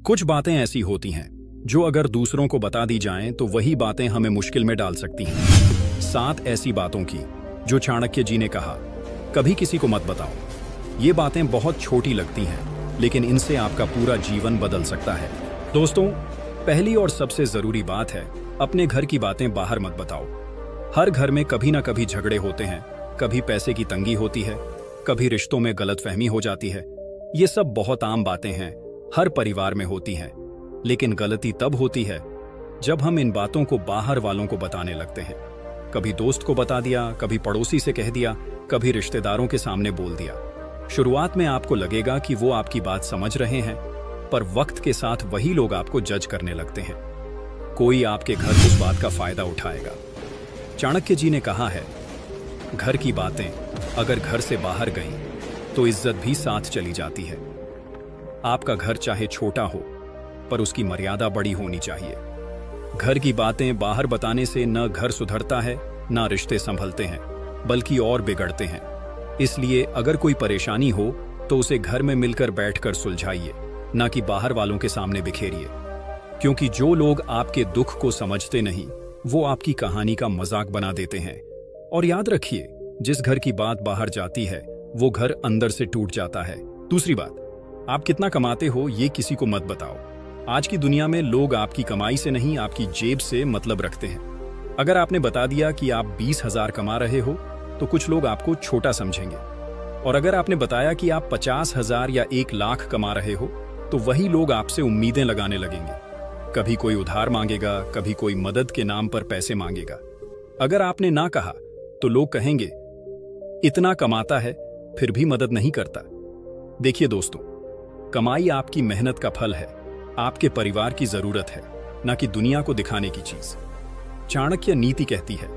कुछ बातें ऐसी होती हैं जो अगर दूसरों को बता दी जाएं तो वही बातें हमें मुश्किल में डाल सकती हैं। 7 ऐसी बातों की जो चाणक्य जी ने कहा, कभी किसी को मत बताओ। ये बातें बहुत छोटी लगती हैं, लेकिन इनसे आपका पूरा जीवन बदल सकता है। दोस्तों, पहली और सबसे जरूरी बात है, अपने घर की बातें बाहर मत बताओ। हर घर में कभी ना कभी झगड़े होते हैं, कभी पैसे की तंगी होती है, कभी रिश्तों में गलतफहमी हो जाती है। ये सब बहुत आम बातें हैं, हर परिवार में होती हैं। लेकिन गलती तब होती है जब हम इन बातों को बाहर वालों को बताने लगते हैं। कभी दोस्त को बता दिया, कभी पड़ोसी से कह दिया, कभी रिश्तेदारों के सामने बोल दिया। शुरुआत में आपको लगेगा कि वो आपकी बात समझ रहे हैं, पर वक्त के साथ वही लोग आपको जज करने लगते हैं। कोई आपके घर उस बात का फायदा उठाएगा। चाणक्य जी ने कहा है, घर की बातें अगर घर से बाहर गईं तो इज्जत भी साथ चली जाती है। आपका घर चाहे छोटा हो, पर उसकी मर्यादा बड़ी होनी चाहिए। घर की बातें बाहर बताने से न घर सुधरता है, न रिश्ते संभलते हैं, बल्कि और बिगड़ते हैं। इसलिए अगर कोई परेशानी हो तो उसे घर में मिलकर बैठकर सुलझाइए, ना कि बाहर वालों के सामने बिखेरिए। क्योंकि जो लोग आपके दुख को समझते नहीं, वो आपकी कहानी का मजाक बना देते हैं। और याद रखिए, जिस घर की बात बाहर जाती है वो घर अंदर से टूट जाता है। दूसरी बात, आप कितना कमाते हो ये किसी को मत बताओ। आज की दुनिया में लोग आपकी कमाई से नहीं, आपकी जेब से मतलब रखते हैं। अगर आपने बता दिया कि आप 20,000 कमा रहे हो तो कुछ लोग आपको छोटा समझेंगे, और अगर आपने बताया कि आप 50,000 या 1 लाख कमा रहे हो तो वही लोग आपसे उम्मीदें लगाने लगेंगे। कभी कोई उधार मांगेगा, कभी कोई मदद के नाम पर पैसे मांगेगा। अगर आपने ना कहा तो लोग कहेंगे, इतना कमाता है फिर भी मदद नहीं करता। देखिए दोस्तों, कमाई आपकी मेहनत का फल है, आपके परिवार की जरूरत है, ना कि दुनिया को दिखाने की चीज। चाणक्य नीति कहती है,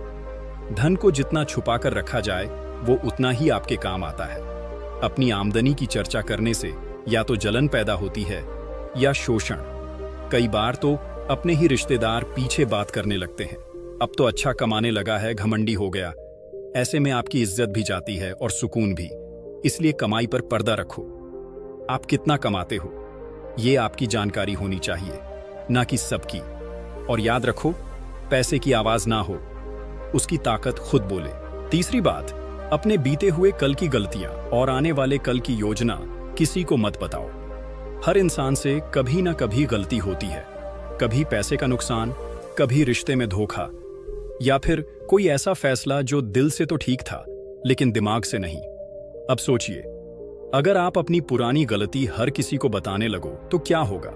धन को जितना छुपा कर रखा जाए वो उतना ही आपके काम आता है। अपनी आमदनी की चर्चा करने से या तो जलन पैदा होती है या शोषण। कई बार तो अपने ही रिश्तेदार पीछे बात करने लगते हैं, अब तो अच्छा कमाने लगा है, घमंडी हो गया। ऐसे में आपकी इज्जत भी जाती है और सुकून भी। इसलिए कमाई पर पर्दा रखो। आप कितना कमाते हो ये आपकी जानकारी होनी चाहिए, ना कि सबकी। और याद रखो, पैसे की आवाज ना हो, उसकी ताकत खुद बोले। तीसरी बात, अपने बीते हुए कल की गलतियां और आने वाले कल की योजना किसी को मत बताओ। हर इंसान से कभी ना कभी गलती होती है, कभी पैसे का नुकसान, कभी रिश्ते में धोखा, या फिर कोई ऐसा फैसला जो दिल से तो ठीक था लेकिन दिमाग से नहीं। अब सोचिए, अगर आप अपनी पुरानी गलती हर किसी को बताने लगो तो क्या होगा?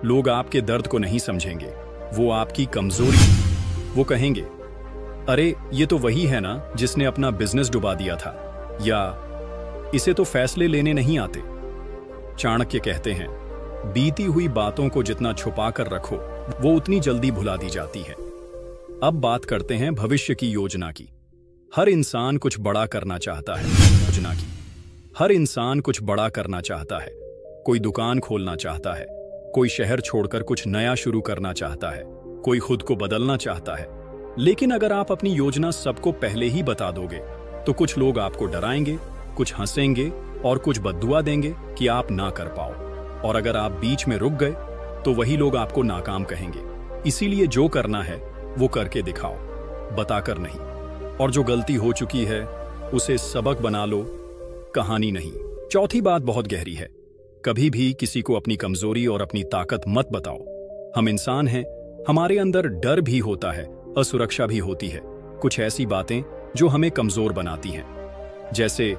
लोग आपके दर्द को नहीं समझेंगे, वो आपकी कमजोरी। वो कहेंगे, अरे ये तो वही है ना जिसने अपना बिजनेस डुबा दिया था, या इसे तो फैसले लेने नहीं आते। चाणक्य कहते हैं, बीती हुई बातों को जितना छुपा कर रखो वो उतनी जल्दी भुला दी जाती है। अब बात करते हैं भविष्य की योजना की। हर इंसान कुछ बड़ा करना चाहता है। योजना की हर इंसान कुछ बड़ा करना चाहता है। कोई दुकान खोलना चाहता है, कोई शहर छोड़कर कुछ नया शुरू करना चाहता है, कोई खुद को बदलना चाहता है। लेकिन अगर आप अपनी योजना सबको पहले ही बता दोगे तो कुछ लोग आपको डराएंगे, कुछ हंसेंगे और कुछ बद्दुआ देंगे कि आप ना कर पाओ। और अगर आप बीच में रुक गए तो वही लोग आपको नाकाम कहेंगे। इसीलिए जो करना है वो करके दिखाओ, बताकर नहीं। और जो गलती हो चुकी है उसे सबक बना लो, कहानी नहीं। चौथी बात बहुत गहरी है, कभी भी किसी को अपनी कमजोरी और अपनी ताकत मत बताओ। हम इंसान हैं, हमारे अंदर डर भी होता है, असुरक्षा भी होती है, कुछ ऐसी बातें जो हमें कमजोर बनाती हैं, जैसे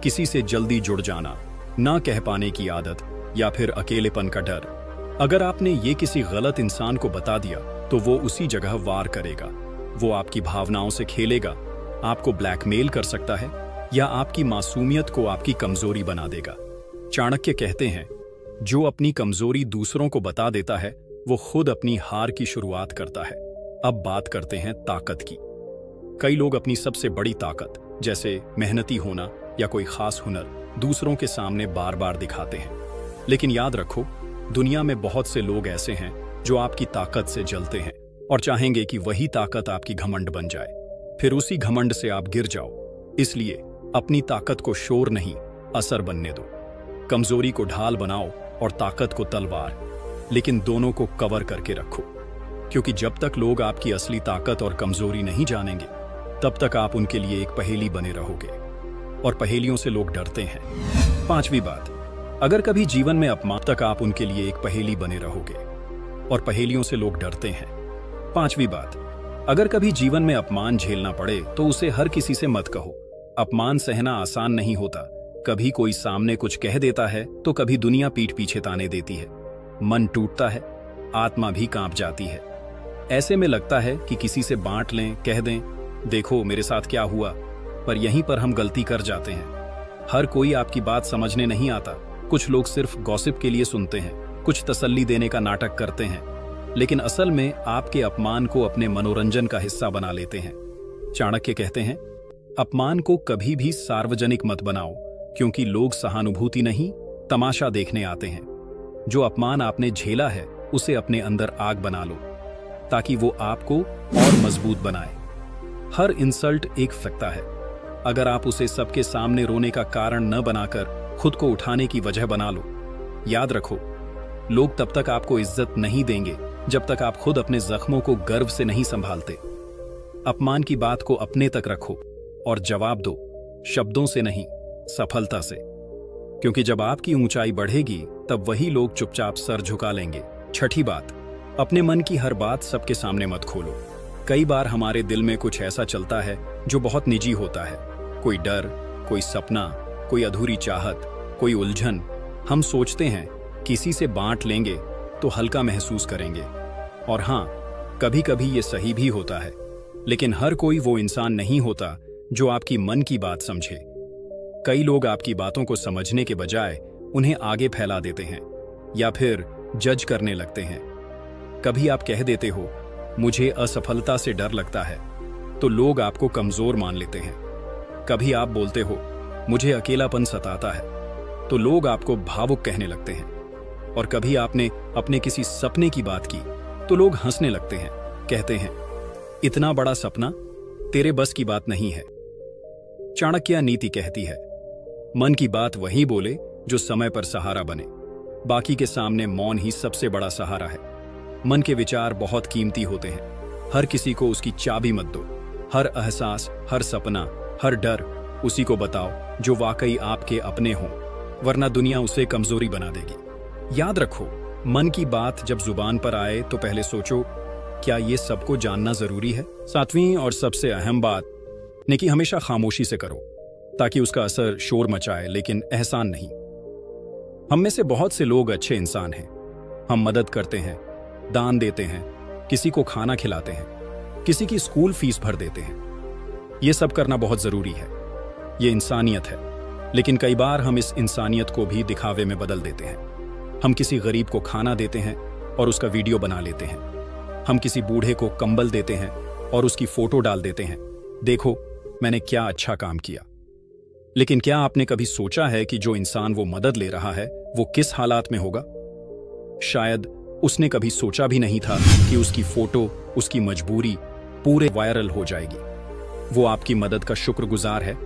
किसी से जल्दी जुड़ जाना, ना कह पाने की आदत, या फिर अकेलेपन का डर। अगर आपने ये किसी गलत इंसान को बता दिया तो वो उसी जगह वार करेगा। वो आपकी भावनाओं से खेलेगा, आपको ब्लैकमेल कर सकता है, या आपकी मासूमियत को आपकी कमजोरी बना देगा। चाणक्य कहते हैं, जो अपनी कमजोरी दूसरों को बता देता है वो खुद अपनी हार की शुरुआत करता है। अब बात करते हैं ताकत की। कई लोग अपनी सबसे बड़ी ताकत, जैसे मेहनती होना या कोई खास हुनर, दूसरों के सामने बार बार दिखाते हैं। लेकिन याद रखो, दुनिया में बहुत से लोग ऐसे हैं जो आपकी ताकत से जलते हैं और चाहेंगे कि वही ताकत आपकी घमंड बन जाए, फिर उसी घमंड से आप गिर जाओ। इसलिए अपनी ताकत को शोर नहीं, असर बनने दो। कमजोरी को ढाल बनाओ और ताकत को तलवार। लेकिन दोनों को कवर करके रखो, क्योंकि जब तक लोग आपकी असली ताकत और कमजोरी नहीं जानेंगे तब तक आप उनके लिए एक पहेली बने रहोगे, और पहेलियों से लोग डरते हैं। 5वीं बात, अगर कभी जीवन में अपमान तक आप उनके लिए एक पहेली बने रहोगे, और पहेलियों से लोग डरते हैं। 5वीं बात, अगर कभी जीवन में अपमान झेलना पड़े तो उसे हर किसी से मत कहो। अपमान सहना आसान नहीं होता। कभी कोई सामने कुछ कह देता है तो कभी दुनिया पीठ पीछे ताने देती है। मन टूटता है, आत्मा भी कांप जाती है। ऐसे में लगता है कि किसी से बांट लें, कह दें देखो मेरे साथ क्या हुआ, पर यहीं पर हम गलती कर जाते हैं। हर कोई आपकी बात समझने नहीं आता। कुछ लोग सिर्फ गॉसिप के लिए सुनते हैं, कुछ तसल्ली देने का नाटक करते हैं, लेकिन असल में आपके अपमान को अपने मनोरंजन का हिस्सा बना लेते हैं। चाणक्य कहते हैं, अपमान को कभी भी सार्वजनिक मत बनाओ, क्योंकि लोग सहानुभूति नहीं तमाशा देखने आते हैं। जो अपमान आपने झेला है उसे अपने अंदर आग बना लो, ताकि वो आपको और मजबूत बनाए। हर इंसल्ट एक फैक्टा है। अगर आप उसे सबके सामने रोने का कारण न बनाकर खुद को उठाने की वजह बना लो। याद रखो, लोग तब तक आपको इज्जत नहीं देंगे जब तक आप खुद अपने जख्मों को गर्व से नहीं संभालते। अपमान की बात को अपने तक रखो और जवाब दो, शब्दों से नहीं, सफलता से। क्योंकि जब आपकी ऊंचाई बढ़ेगी तब वही लोग चुपचाप सर झुका लेंगे। 6ठी बात, अपने मन की हर बात सबके सामने मत खोलो। कई बार हमारे दिल में कुछ ऐसा चलता है जो बहुत निजी होता है। कोई डर, कोई सपना, कोई अधूरी चाहत, कोई उलझन। हम सोचते हैं किसी से बांट लेंगे तो हल्का महसूस करेंगे। और हां, कभी कभी ये सही भी होता है, लेकिन हर कोई वो इंसान नहीं होता जो आपकी मन की बात समझे। कई लोग आपकी बातों को समझने के बजाय उन्हें आगे फैला देते हैं या फिर जज करने लगते हैं। कभी आप कह देते हो मुझे असफलता से डर लगता है, तो लोग आपको कमजोर मान लेते हैं। कभी आप बोलते हो मुझे अकेलापन सताता है, तो लोग आपको भावुक कहने लगते हैं। और कभी आपने अपने किसी सपने की बात की तो लोग हंसने लगते हैं, कहते हैं इतना बड़ा सपना, तेरे बस की बात नहीं है। चाणक्य नीति कहती है, मन की बात वही बोले जो समय पर सहारा बने। बाकी के सामने मौन ही सबसे बड़ा सहारा है। मन के विचार बहुत कीमती होते हैं। हर किसी को उसकी चाबी मत दो। हर एहसास, हर सपना, हर डर उसी को बताओ जो वाकई आपके अपने हों, वरना दुनिया उसे कमजोरी बना देगी। याद रखो, मन की बात जब जुबान पर आए तो पहले सोचो, क्या ये सबको जानना जरूरी है? 7वीं और सबसे अहम बात, नेकी हमेशा खामोशी से करो, ताकि उसका असर शोर मचाए लेकिन एहसान नहीं। हम में से बहुत से लोग अच्छे इंसान हैं। हम मदद करते हैं, दान देते हैं, किसी को खाना खिलाते हैं, किसी की स्कूल फीस भर देते हैं। ये सब करना बहुत जरूरी है, ये इंसानियत है। लेकिन कई बार हम इस इंसानियत को भी दिखावे में बदल देते हैं। हम किसी गरीब को खाना देते हैं और उसका वीडियो बना लेते हैं। हम किसी बूढ़े को कंबल देते हैं और उसकी फोटो डाल देते हैं, देखो मैंने क्या अच्छा काम किया। लेकिन क्या आपने कभी सोचा है कि जो इंसान वो मदद ले रहा है वो किस हालात में होगा? शायद उसने कभी सोचा भी नहीं था कि उसकी फोटो, उसकी मजबूरी पूरे वायरल हो जाएगी। वो आपकी मदद का शुक्रगुजार है,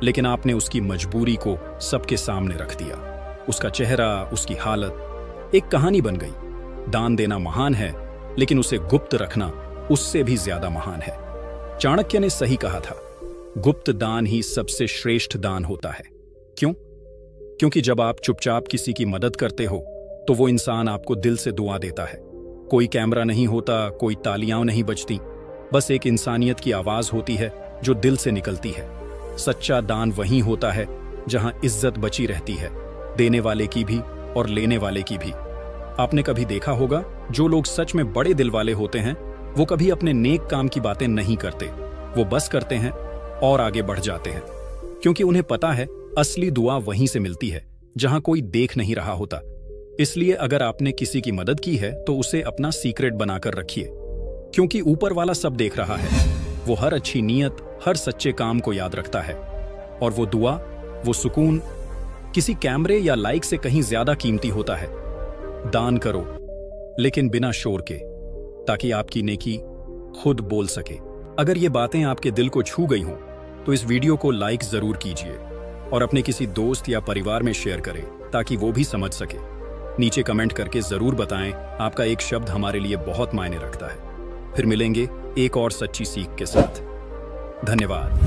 लेकिन आपने उसकी मजबूरी को सबके सामने रख दिया। उसका चेहरा, उसकी हालत एक कहानी बन गई। दान देना महान है, लेकिन उसे गुप्त रखना उससे भी ज्यादा महान है। चाणक्य ने सही कहा था, गुप्त दान ही सबसे श्रेष्ठ दान होता है। क्यों? क्योंकि जब आप चुपचाप किसी की मदद करते हो तो वो इंसान आपको दिल से दुआ देता है। कोई कैमरा नहीं होता, कोई तालियां नहीं बजती, बस एक इंसानियत की आवाज होती है जो दिल से निकलती है। सच्चा दान वही होता है जहां इज्जत बची रहती है, देने वाले की भी और लेने वाले की भी। आपने कभी देखा होगा, जो लोग सच में बड़े दिल वाले होते हैं वो कभी अपने नेक काम की बातें नहीं करते। वो बस करते हैं और आगे बढ़ जाते हैं, क्योंकि उन्हें पता है असली दुआ वहीं से मिलती है जहां कोई देख नहीं रहा होता। इसलिए अगर आपने किसी की मदद की है तो उसे अपना सीक्रेट बनाकर रखिए, क्योंकि ऊपर वाला सब देख रहा है। वो हर अच्छी नीयत, हर सच्चे काम को याद रखता है, और वो दुआ, वो सुकून किसी कैमरे या लाइक से कहीं ज्यादा कीमती होता है। दान करो, लेकिन बिना शोर के, ताकि आपकी नेकी खुद बोल सके। अगर ये बातें आपके दिल को छू गई हों तो इस वीडियो को लाइक जरूर कीजिए और अपने किसी दोस्त या परिवार में शेयर करें, ताकि वो भी समझ सके। नीचे कमेंट करके जरूर बताएं, आपका एक शब्द हमारे लिए बहुत मायने रखता है। फिर मिलेंगे एक और सच्ची सीख के साथ। धन्यवाद।